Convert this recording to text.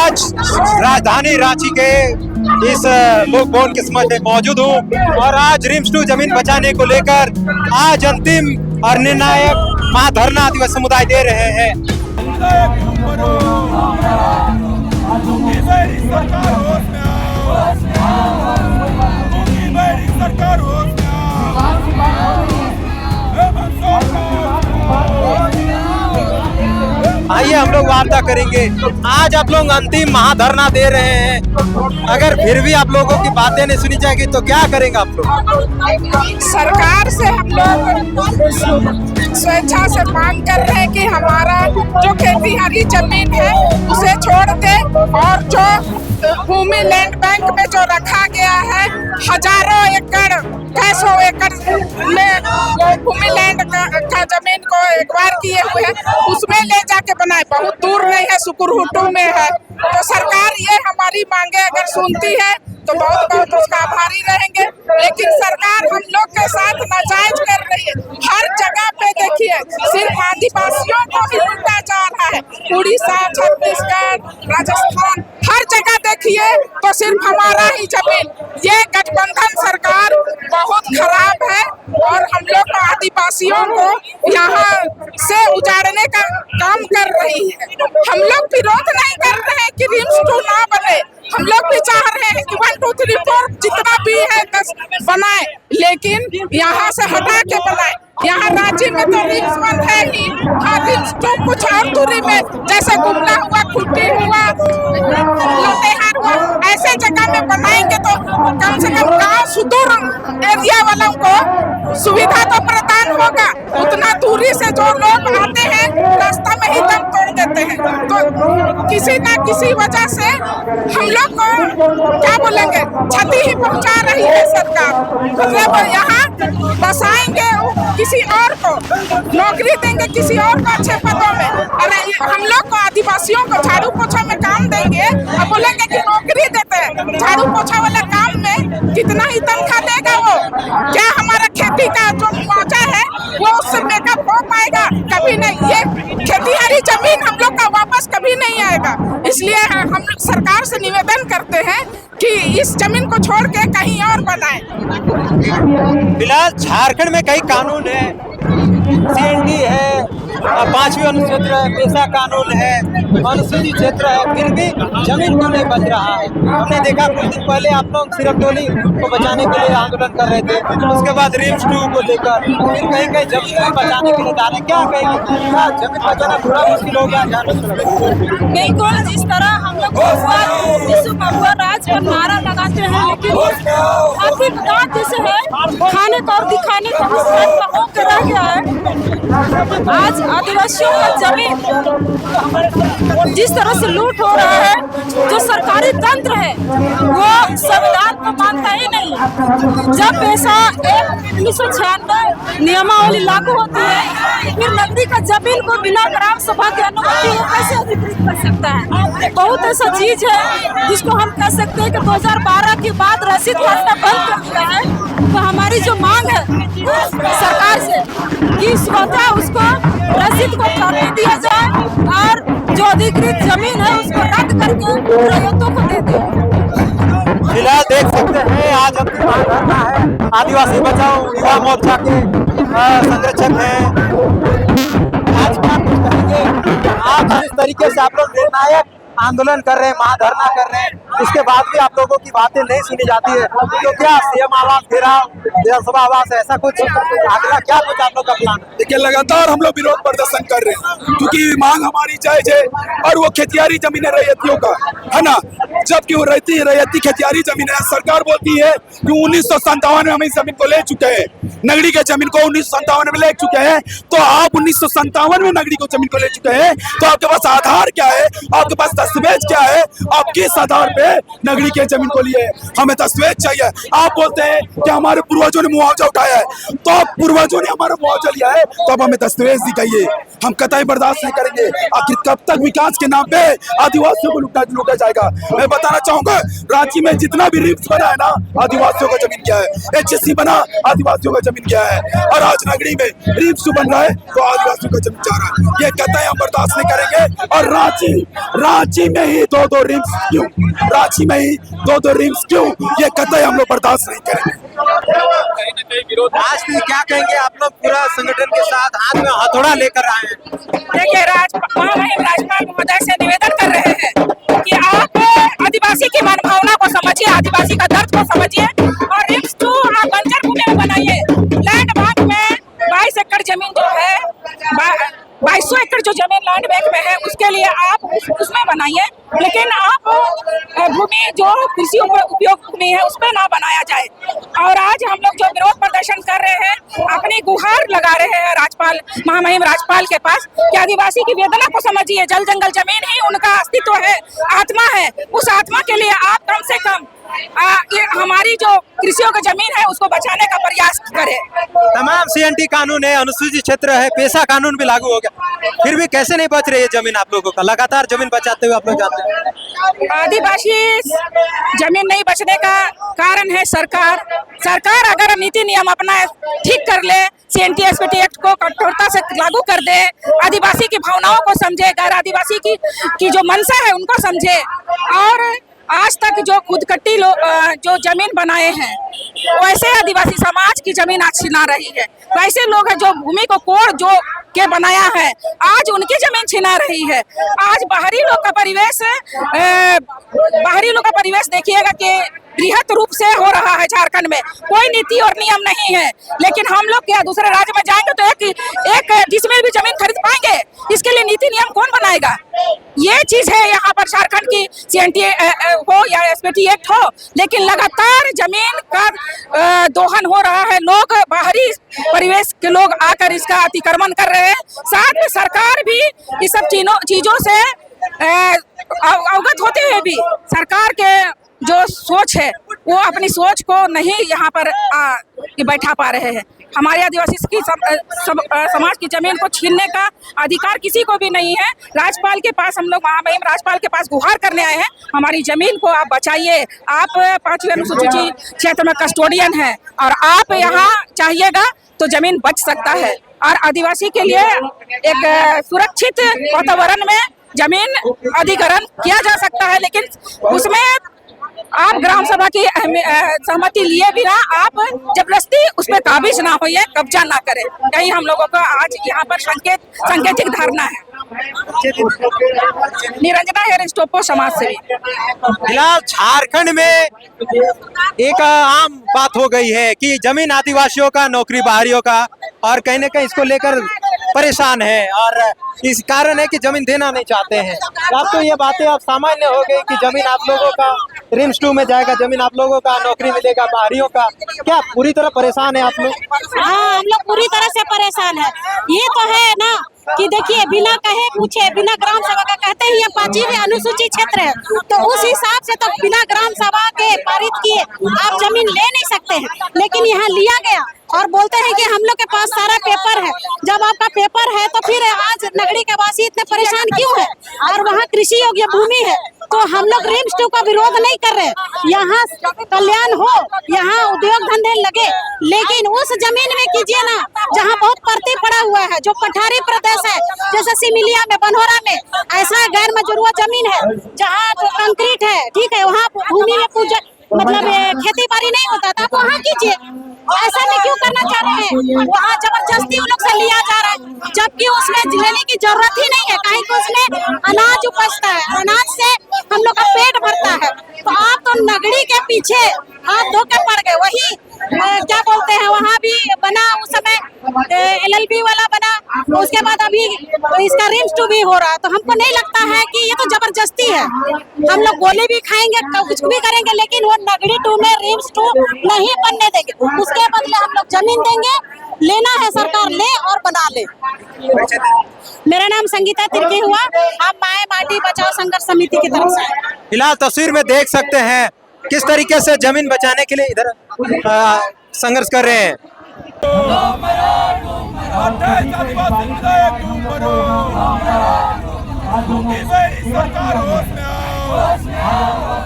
आज राजधानी रांची के इस लोक भवन के समक्ष में मौजूद हूँ और आज रिम्स 2 जमीन बचाने को लेकर आज अंतिम और निर्णायक महाधरना आदिवासी समुदाय दे रहे हैं। आइए हम लोग वार्ता करेंगे। आज आप लोग अंतिम महाधरना दे रहे हैं, अगर फिर भी आप लोगों की बातें नहीं सुनी जाएगी तो क्या करेंगे आप लोग? सरकार से हम लोग स्वेच्छा से मांग कर रहे हैं कि हमारा जो खेतीहरी जमीन है उसे छोड़ दे और जो भूमि लैंड बैंक में जो रखा गया है हजारों एकड़ कई सौ एकड़ में भूमि लैंड का जमीन को एक्वायर किए हुए हैं उसमें ले जाके बनाए। बहुत दूर नहीं है, सुकुरहुटू में है। तो सरकार ये हमारी मांगे अगर सुनती है तो बहुत बहुत उसका आभारी रहेंगे। लेकिन सरकार हम लोग के साथ नाजायज कर रही है। हर जगह पे देखिए सिर्फ आदिवासियों को ही लूटा जा रहा है। उड़ीसा, छत्तीसगढ़, राजस्थान, हर जगह देखिए तो सिर्फ हमारा ही जमीन। ये गठबंधन सरकार बहुत खराब है और हम लोग आदिवासियों को यहाँ से उजाड़ने का काम कर रही है। हम लोग विरोध नहीं कर रहे हैं कि रिम्स 2 ना बने। हम लोग भी चाह रहे हैं कि 1, 2, 3, 4 जितना भी है 10 बनाए, लेकिन यहाँ से हटा के बनाए। यहाँ रांची में तो रिम्स बंद है ही, हाँ रिम्स 2 कुछ और दूरी में जैसे गुमला हुआ, खुट्टी हुआ, लतेहार हुआ, ऐसे जगह में बनाएंगे तो कम से कम गाँव सुदूर एरिया वालों को सुविधा तो प्रदान होगा। उतना दूरी से जो लोग आते हैं रास्ता में ही दम तोड़ देते हैं। तो किसी न किसी वजह से हम लोग को क्या बोलेंगे क्षति ही पहुंचा रही है सरकार। मतलब यहाँ बसाएंगे किसी और को, नौकरी देंगे किसी और को अच्छे पदों में। अरे हम लोग को आदिवासियों को झाड़ू पोछा में काम देंगे और बोलेंगे कि नौकरी देते हैं। झाड़ू पोछा वाले काम में कितना ही तनख्वाह देगा वो? क्या हमारा खेती का जो मुआवजा है वो उससे मेकअप हो पाएगा? कभी नहीं। ये खेतीहरी जमीन हम लोग का वापस कभी नहीं आएगा। इसलिए हम सरकार से निवेदन करते हैं कि इस जमीन को छोड़ के कहीं और बनाएं। फिलहाल झारखंड में कई कानून है, CND है, 5वीं अनुसूचित है, पेशा कानून है, अनुसूचित क्षेत्र है, फिर भी जमीन क्यों नहीं बच रहा है? हमने देखा कुछ दिन पहले आप लोग सिरकटोली को बचाने के लिए आंदोलन कर रहे थे, उसके बाद रिम्स 2 को लेकर फिर कहीं कहीं जमीन बचाने के लिए जा रहे। क्या कहेंगे, जमीन बचाना थोड़ा मुश्किल हो गया? बिल्कुल, जिस तरह हम लोग राज पर नारा लगाते हैं, लेकिन आखिर दांत जैसे है खाने को और दिखाने को हो के रह गया है। आज आदिवासियों का जमीन जिस तरह से लूट हो रहा है, जो सरकारी तंत्र है वो संविधान को मानता ही नहीं। जब पैसा 1996 नियमावली लागू होती है, फिर नकदी का जमीन को बिना ग्राम सभा की अनुमति वो कैसे अधिकृत कर सकता है? बहुत ऐसा चीज है जिसको हम कह सकते हैं कि 2012 के बाद रसीद काटना बंद कर दिया है। तो हमारी जो मांग है सरकार से कि स्वतः उसको रसीद को काटने दिया जाए और जो अधिकृत जमीन है उसको रद्द करके रैयतों को दे दें। फिलहाल देख सकते हैं आज अंतिम महाधरना है। आदिवासी बचाओ युवा मोर्चा के संरक्षक हैं। आज क्या कुछ कहेंगे? आज जिस तरीके से आप लोग निर्णायक आंदोलन कर रहे हैं, महाधरना कर रहे हैं, इसके बाद भी आप लोगों की बातें नहीं सुनी जाती है, तो क्या CM आवास घेराव, विधानसभा आवास, ऐसा कुछ अगला क्या कुछ आप लोग का प्लान है? देखिए लगातार हम लोग विरोध प्रदर्शन कर रहे हैं क्योंकि मांग हमारी जायज है और वो खेतियारी जमीन है रैयतियों का, है ना। जबकि वो रैयती खेतियारी जमीन है। सरकार बोलती है कि 1957 में हम इस जमीन को ले चुके हैं, नगड़ी के जमीन को 1957 में ले चुके हैं। तो आप 1957 में नगड़ी को जमीन को ले चुके हैं, तो आपके पास आधार क्या है, आपके पास दस्तावेज क्या है, आप किस आधार पे नगड़ी के जमीन को लिए? हमें दस्तावेज चाहिए। आप बोलते हैं कि हमारे पूर्वजों ने मुआवजा उठाया है, तो आप पूर्वजों ने हमारा मुआवजा लिया है तो अब हमें दस्तावेज दिखाइए। हम कतई बर्दाश्त नहीं करेंगे। आखिर कब तक विकास के नाम पे आदिवासियों को लूटा जाएगा? मैं बताना चाहूंगा, रांची में जितना भी रिम्स बना है ना, आदिवासियों का जमीन क्या है। HSC बना, आदिवासियों का जमीन क्या है। और आज नगरी में रिम्स बन रहा है तो आदिवासियों का जमीन जा रहा है। ये कहते हैं हम बर्दाश्त नहीं करेंगे। और रांची में ही दो रिम्स क्यों, रांची में ही दो रिम्स क्यों, ये कहते हम लोग बर्दाश्त नहीं करेंगे। आज भी क्या कहेंगे आप लोग पूरा संगठन के साथ हाथ में हथौड़ा लेकर आए हैं? देखिए, राज्यपाल महोदय से निवेदन कर रहे हैं कि आप आदिवासी की मनभावना को समझिए, आदिवासी का दर्द को समझिए और रिम्स टू आप बंजर भूमि में बनाइए। लैंड बैंक में 22 एकड़ जमीन जो है, 2200 एकड़ जो जमीन लैंड बैंक में है, उसके लिए आप उसमें बनाइए, लेकिन आप भूमि जो कृषि उपयोग भूमि है उस पर ना बनाया जाए। और आज हम लोग जो विरोध प्रदर्शन कर रहे हैं, अपनी गुहार लगा रहे हैं राज्यपाल, महामहिम राज्यपाल के पास कि आदिवासी की वेदना को समझिए। जल जंगल जमीन ही उनका अस्तित्व है, आत्मा है। उस आत्मा के लिए आप कम से कम ये हमारी जो कृषियों की जमीन है उसको बचाने का प्रयास करें। तमाम CNT कानून है, अनुसूचित क्षेत्र है, पेशा कानून भी लागू हो गया, फिर भी कैसे नहीं बच रही है जमीन आप लोगों का? लगातार जमीन बचाते हुए आप लोग जाते हैं। आदिवासी जमीन नहीं बचने का कारण है सरकार अगर नीति नियम अपना ठीक कर ले, CNT SPT एक्ट को कठोरता से लागू कर दे, आदिवासी की भावनाओं को समझे, गैर आदिवासी की जो मंशा है उनको समझे, और आज तक जो खुदकट्टी जो जमीन बनाए हैं वैसे आदिवासी समाज की जमीन आज छिना रही है। वैसे लोग हैं जो भूमि को कोड़ जो के बनाया है, आज उनकी जमीन छिना रही है। आज बाहरी लोग का परिवेश देखिएगा कि बृहत रूप से हो रहा है झारखंड में। कोई नीति और नियम नहीं है, लेकिन हम लोग क्या दूसरे राज्य में जाएंगे तो एक जिसमें भी जमीन खरीद पाएंगे? इसके लिए नीति नियम कौन बनाएगा? ये चीज है यहाँ पर झारखंड की CNT हो या SPT एक्ट हो, लेकिन लगातार जमीन का दोहन हो रहा है। लोग बाहरी परिवेश के लोग आकर इसका अतिक्रमण कर रहे हैं। साथ में सरकार भी इस सब चीजों से अवगत होते हुए भी सरकार के जो सोच है वो अपनी सोच को नहीं यहाँ पर बैठा पा रहे हैं। हमारे आदिवासी की समाज की जमीन को छीनने का अधिकार किसी को भी नहीं है। राज्यपाल के पास हम लोग महामहिम राज्यपाल के पास गुहार करने आए हैं, हमारी जमीन को आप बचाइए। आप 5वीं अनुसूची क्षेत्र में कस्टोडियन हैं और आप यहाँ चाहिएगा तो जमीन बच सकता है। और आदिवासी के लिए एक सुरक्षित वातावरण में जमीन अधिग्रहण किया जा सकता है, लेकिन उसमें आप ग्राम सभा की सहमति लिए बिना आप जबरदस्ती उस पर काबिज ना होइए, कब्जा ना करें। यही हम लोगों का आज यहाँ पर सांकेतिक धारणा है। निरंजना हेरिस्टोपो समाज सेवी। फिलहाल झारखंड में एक आम बात हो गई है कि जमीन आदिवासियों का, नौकरी बाहरियों का, और कहीं ना कहीं इसको लेकर परेशान है और इस कारण है कि जमीन देना नहीं चाहते हैं। अब तो ये बातें अब सामान्य हो गई कि जमीन आप लोगों का रिम्स 2 में जाएगा, जमीन आप लोगों का, नौकरी मिलेगा बाहरियों का। क्या पूरी तरह परेशान है आप लोग? हाँ, हम लोग पूरी तरह से परेशान है। ये तो है ना कि देखिए, बिना कहे पूछे, बिना ग्राम सभा का कहते ही ये 5वीं अनुसूचित क्षेत्र है, तो उस हिसाब से तो बिना ग्राम सभा के पारित किए आप जमीन ले नहीं सकते हैं। लेकिन यहाँ लिया गया और बोलते हैं कि हम लोग के पास सारा पेपर है। जब आपका पेपर है तो फिर आज नगरी के वासी इतने परेशान क्यों है? और वहाँ कृषि योग्य भूमि है, तो हम लोग रिम्स 2 का विरोध नहीं कर रहे। यहाँ कल्याण हो, यहाँ उद्योग धंधे लगे, लेकिन उस जमीन में कीजिए ना जहाँ बहुत परती पड़ा हुआ है, जो पठारी प्रदेश है, जैसे सिमिलिया में, बनहोरा में ऐसा गैर मजरूआ जमीन है जहाँ कंक्रीट है, ठीक है, वहाँ भूमि में पूजा मतलब खेती बाड़ी नहीं होता था, आप वहाँ कीजिए। ऐसा नहीं क्यों करना चाह रहे हैं? वहाँ जबरदस्ती उन लोग से लिया जा रहा है, जबकि उसमें लेने की जरूरत ही नहीं है। कहीं तो उसमें अनाज उपजता है, अनाज से हम लोग का पेट भरता है। तो आप तो नगरी के पीछे हाथ धो के पड़ गए। वही क्या बोलते हैं, वहाँ भी बना उस समय LLB वाला बना, उसके बाद अभी इसका रिम्स 2 भी हो रहा है। तो हमको नहीं लगता है कि ये तो जबरदस्ती है। हम लोग गोली भी खाएंगे, कुछ भी करेंगे, लेकिन वो नगरी 2 में रिम्स 2 नहीं बनने देंगे। उसके बदले हम लोग जमीन देंगे, लेना है सरकार ले और बना ले। मेरा नाम संगीता तिर्की हुआ, हम माए माटी बचाओ संघर्ष समिति की तरफ से। फिलहाल तस्वीर में देख सकते हैं किस तरीके से जमीन बचाने के लिए इधर संघर्ष कर रहे हैं। सरकार होश में आओ।